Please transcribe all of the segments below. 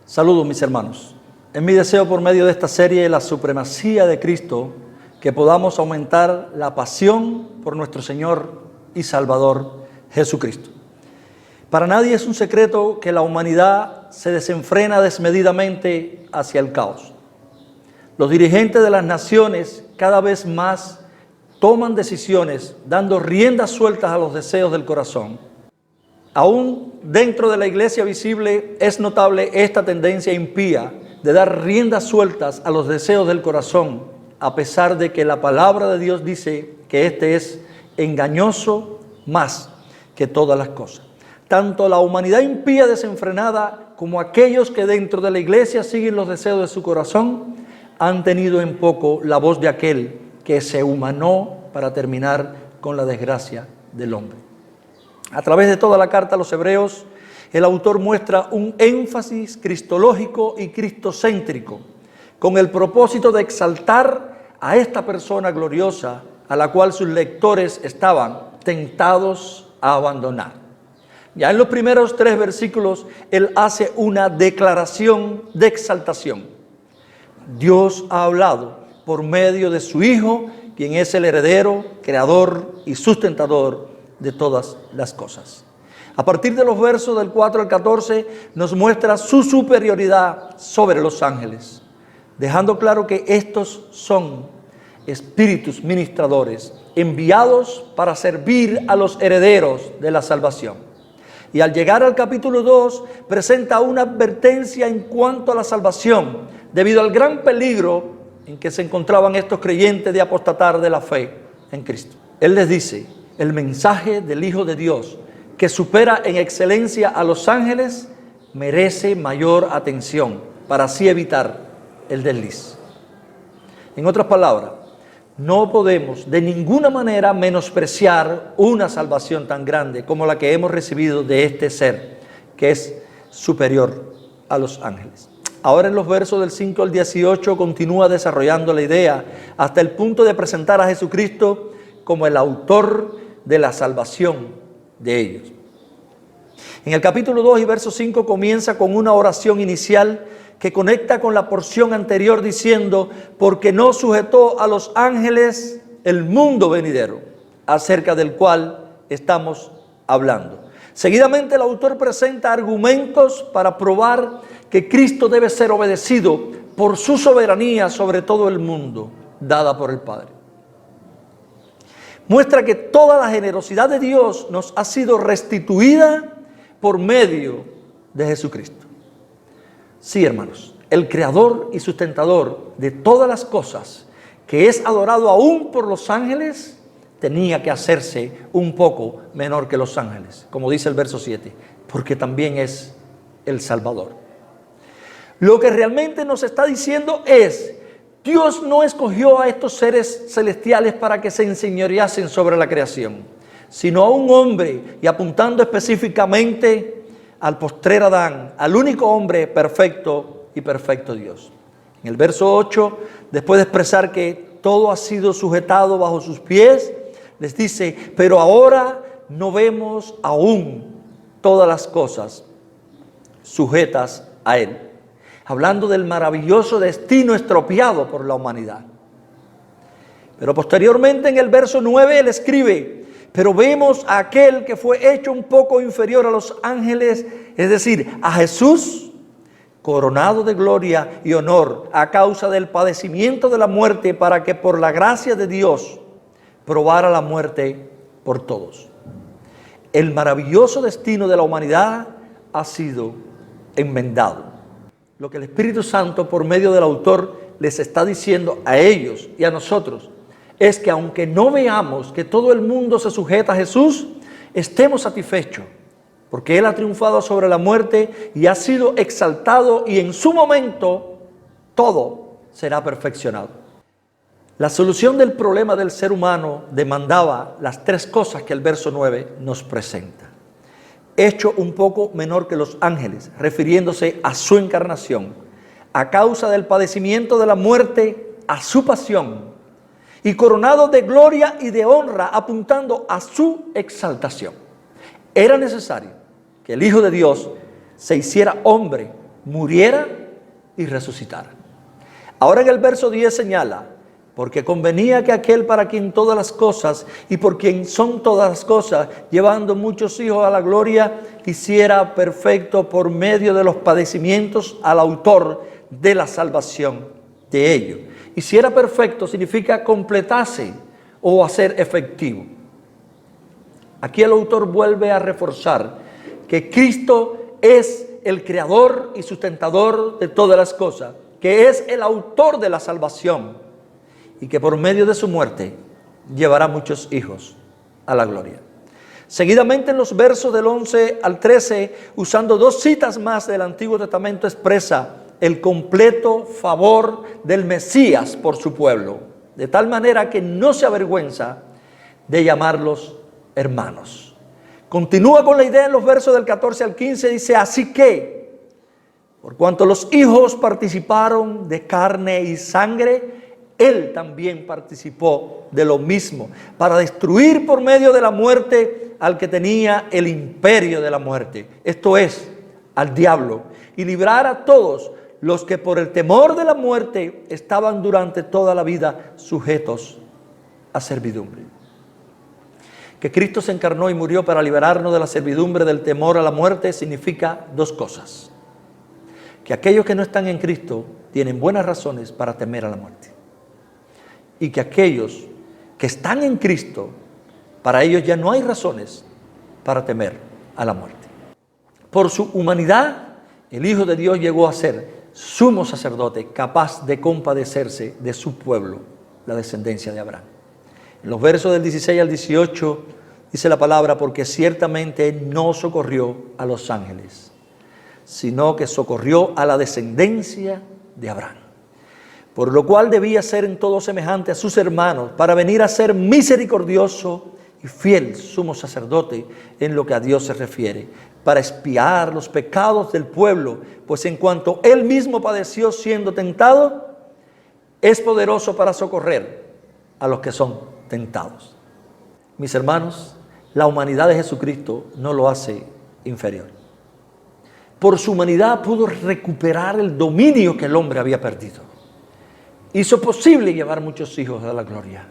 Saludos, mis hermanos. Es mi deseo por medio de esta serie, La Supremacía de Cristo, que podamos aumentar la pasión por nuestro Señor y Salvador Jesucristo. Para nadie es un secreto que la humanidad se desenfrena desmedidamente hacia el caos. Los dirigentes de las naciones cada vez más toman decisiones dando riendas sueltas a los deseos del corazón. Aún dentro de la iglesia visible es notable esta tendencia impía de dar riendas sueltas a los deseos del corazón, a pesar de que la palabra de Dios dice que este es engañoso más que todas las cosas. Tanto la humanidad impía desenfrenada como aquellos que dentro de la iglesia siguen los deseos de su corazón han tenido en poco la voz de aquel que se humanó para terminar con la desgracia del hombre. A través de toda la carta a los hebreos, el autor muestra un énfasis cristológico y cristocéntrico, con el propósito de exaltar a esta persona gloriosa a la cual sus lectores estaban tentados a abandonar. Ya en los primeros 3 versículos, él hace una declaración de exaltación. Dios ha hablado por medio de su Hijo, quien es el heredero, creador y sustentador de todas las cosas. A partir de los versos del 4 al 14 nos muestra su superioridad sobre los ángeles, dejando claro que estos son espíritus ministradores enviados para servir a los herederos de la salvación. Y al llegar al capítulo 2 presenta una advertencia en cuanto a la salvación, debido al gran peligro en que se encontraban estos creyentes de apostatar de la fe en Cristo. Él les dice: el mensaje del Hijo de Dios, que supera en excelencia a los ángeles, merece mayor atención para así evitar el desliz. En otras palabras, no podemos de ninguna manera menospreciar una salvación tan grande como la que hemos recibido de este ser, que es superior a los ángeles. Ahora en los versos del 5 al 18 continúa desarrollando la idea hasta el punto de presentar a Jesucristo como el autor de la salvación de ellos. En el capítulo 2 y verso 5 comienza con una oración inicial que conecta con la porción anterior diciendo: porque no sujetó a los ángeles el mundo venidero, acerca del cual estamos hablando. Seguidamente el autor presenta argumentos para probar que Cristo debe ser obedecido por su soberanía sobre todo el mundo, dada por el Padre. Muestra que toda la generosidad de Dios nos ha sido restituida por medio de Jesucristo. Sí, hermanos, el creador y sustentador de todas las cosas, que es adorado aún por los ángeles, tenía que hacerse un poco menor que los ángeles, como dice el verso 7, porque también es el Salvador. Lo que realmente nos está diciendo es: Dios no escogió a estos seres celestiales para que se enseñoreasen sobre la creación, sino a un hombre, y apuntando específicamente al postrer Adán, al único hombre perfecto y perfecto Dios. En el verso 8, después de expresar que todo ha sido sujetado bajo sus pies, les dice: pero ahora no vemos aún todas las cosas sujetas a Él. Hablando del maravilloso destino estropeado por la humanidad. Pero posteriormente en el verso 9 él escribe: pero vemos a aquel que fue hecho un poco inferior a los ángeles, es decir, a Jesús, coronado de gloria y honor a causa del padecimiento de la muerte, para que por la gracia de Dios probara la muerte por todos. El maravilloso destino de la humanidad ha sido enmendado. Lo que el Espíritu Santo por medio del autor les está diciendo a ellos y a nosotros es que aunque no veamos que todo el mundo se sujeta a Jesús, estemos satisfechos, porque Él ha triunfado sobre la muerte y ha sido exaltado, y en su momento todo será perfeccionado. La solución del problema del ser humano demandaba las 3 cosas que el verso 9 nos presenta. Hecho un poco menor que los ángeles, refiriéndose a su encarnación, a causa del padecimiento de la muerte, a su pasión, y coronado de gloria y de honra, apuntando a su exaltación. Era necesario que el Hijo de Dios se hiciera hombre, muriera y resucitara. Ahora en el verso 10 señala, porque convenía que aquel para quien todas las cosas y por quien son todas las cosas, llevando muchos hijos a la gloria, hiciera perfecto por medio de los padecimientos al autor de la salvación de ellos. Hiciera perfecto significa completase o hacer efectivo. Aquí el autor vuelve a reforzar que Cristo es el creador y sustentador de todas las cosas, que es el autor de la salvación y que por medio de su muerte llevará muchos hijos a la gloria. Seguidamente en los versos del 11 al 13, usando dos citas más del Antiguo Testamento, expresa el completo favor del Mesías por su pueblo, de tal manera que no se avergüenza de llamarlos hermanos. Continúa con la idea en los versos del 14 al 15, dice, así que, por cuanto los hijos participaron de carne y sangre, Él también participó de lo mismo, para destruir por medio de la muerte al que tenía el imperio de la muerte, esto es, al diablo, y librar a todos los que por el temor de la muerte estaban durante toda la vida sujetos a servidumbre. Que Cristo se encarnó y murió para liberarnos de la servidumbre del temor a la muerte significa dos cosas. Que aquellos que no están en Cristo tienen buenas razones para temer a la muerte. Y que aquellos que están en Cristo, para ellos ya no hay razones para temer a la muerte. Por su humanidad, el Hijo de Dios llegó a ser sumo sacerdote, capaz de compadecerse de su pueblo, la descendencia de Abraham. En los versos del 16 al 18 dice la palabra, porque ciertamente no socorrió a los ángeles, sino que socorrió a la descendencia de Abraham. Por lo cual debía ser en todo semejante a sus hermanos, para venir a ser misericordioso y fiel sumo sacerdote en lo que a Dios se refiere, para expiar los pecados del pueblo, pues en cuanto Él mismo padeció siendo tentado, es poderoso para socorrer a los que son tentados. Mis hermanos, la humanidad de Jesucristo no lo hace inferior. Por su humanidad pudo recuperar el dominio que el hombre había perdido. Hizo posible llevar muchos hijos a la gloria.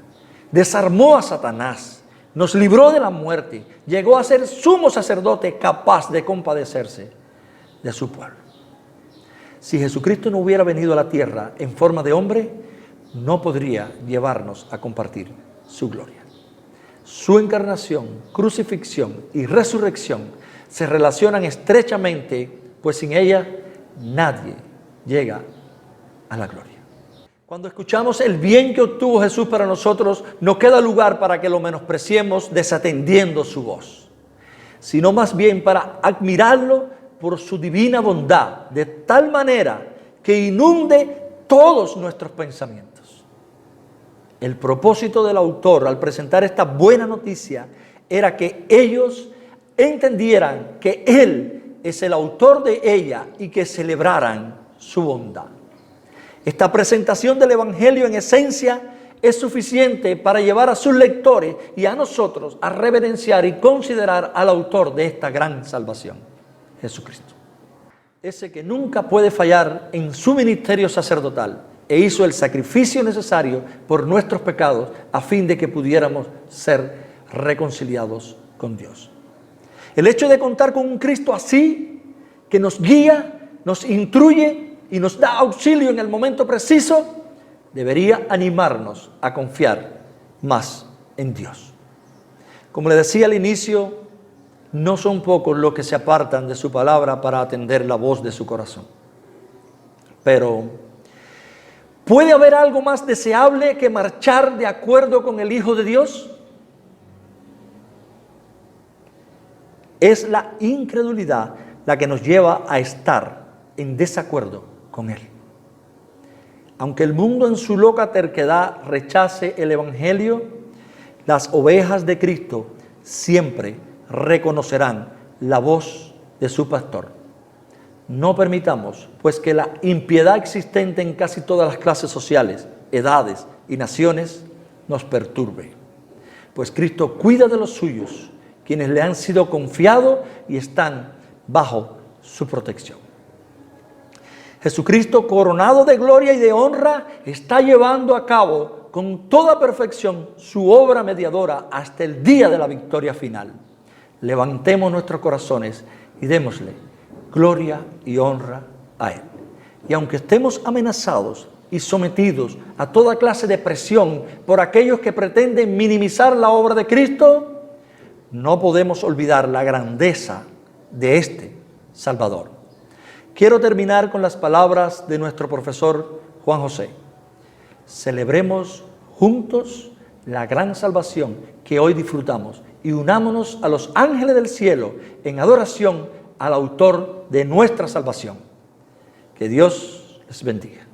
Desarmó a Satanás, nos libró de la muerte, llegó a ser sumo sacerdote capaz de compadecerse de su pueblo. Si Jesucristo no hubiera venido a la tierra en forma de hombre, no podría llevarnos a compartir su gloria. Su encarnación, crucifixión y resurrección se relacionan estrechamente, pues sin ella nadie llega a la gloria. Cuando escuchamos el bien que obtuvo Jesús para nosotros, no queda lugar para que lo menospreciemos desatendiendo su voz, sino más bien para admirarlo por su divina bondad, de tal manera que inunde todos nuestros pensamientos. El propósito del autor al presentar esta buena noticia era que ellos entendieran que Él es el autor de ella y que celebraran su bondad. Esta presentación del Evangelio en esencia es suficiente para llevar a sus lectores y a nosotros a reverenciar y considerar al autor de esta gran salvación, Jesucristo. Ese que nunca puede fallar en su ministerio sacerdotal e hizo el sacrificio necesario por nuestros pecados a fin de que pudiéramos ser reconciliados con Dios. El hecho de contar con un Cristo así, que nos guía, nos instruye y nos da auxilio en el momento preciso, debería animarnos a confiar más en Dios. Como le decía al inicio, no son pocos los que se apartan de su palabra para atender la voz de su corazón. Pero, ¿puede haber algo más deseable que marchar de acuerdo con el Hijo de Dios? Es la incredulidad la que nos lleva a estar en desacuerdo con Él. Aunque el mundo en su loca terquedad rechace el Evangelio, las ovejas de Cristo siempre reconocerán la voz de su pastor. No permitamos, pues, que la impiedad existente en casi todas las clases sociales, edades y naciones nos perturbe. Pues Cristo cuida de los suyos, quienes le han sido confiados y están bajo su protección. Jesucristo, coronado de gloria y de honra, está llevando a cabo con toda perfección su obra mediadora hasta el día de la victoria final. Levantemos nuestros corazones y démosle gloria y honra a Él. Y aunque estemos amenazados y sometidos a toda clase de presión por aquellos que pretenden minimizar la obra de Cristo, no podemos olvidar la grandeza de este Salvador. Quiero terminar con las palabras de nuestro profesor Juan José. Celebremos juntos la gran salvación que hoy disfrutamos y unámonos a los ángeles del cielo en adoración al autor de nuestra salvación. Que Dios les bendiga.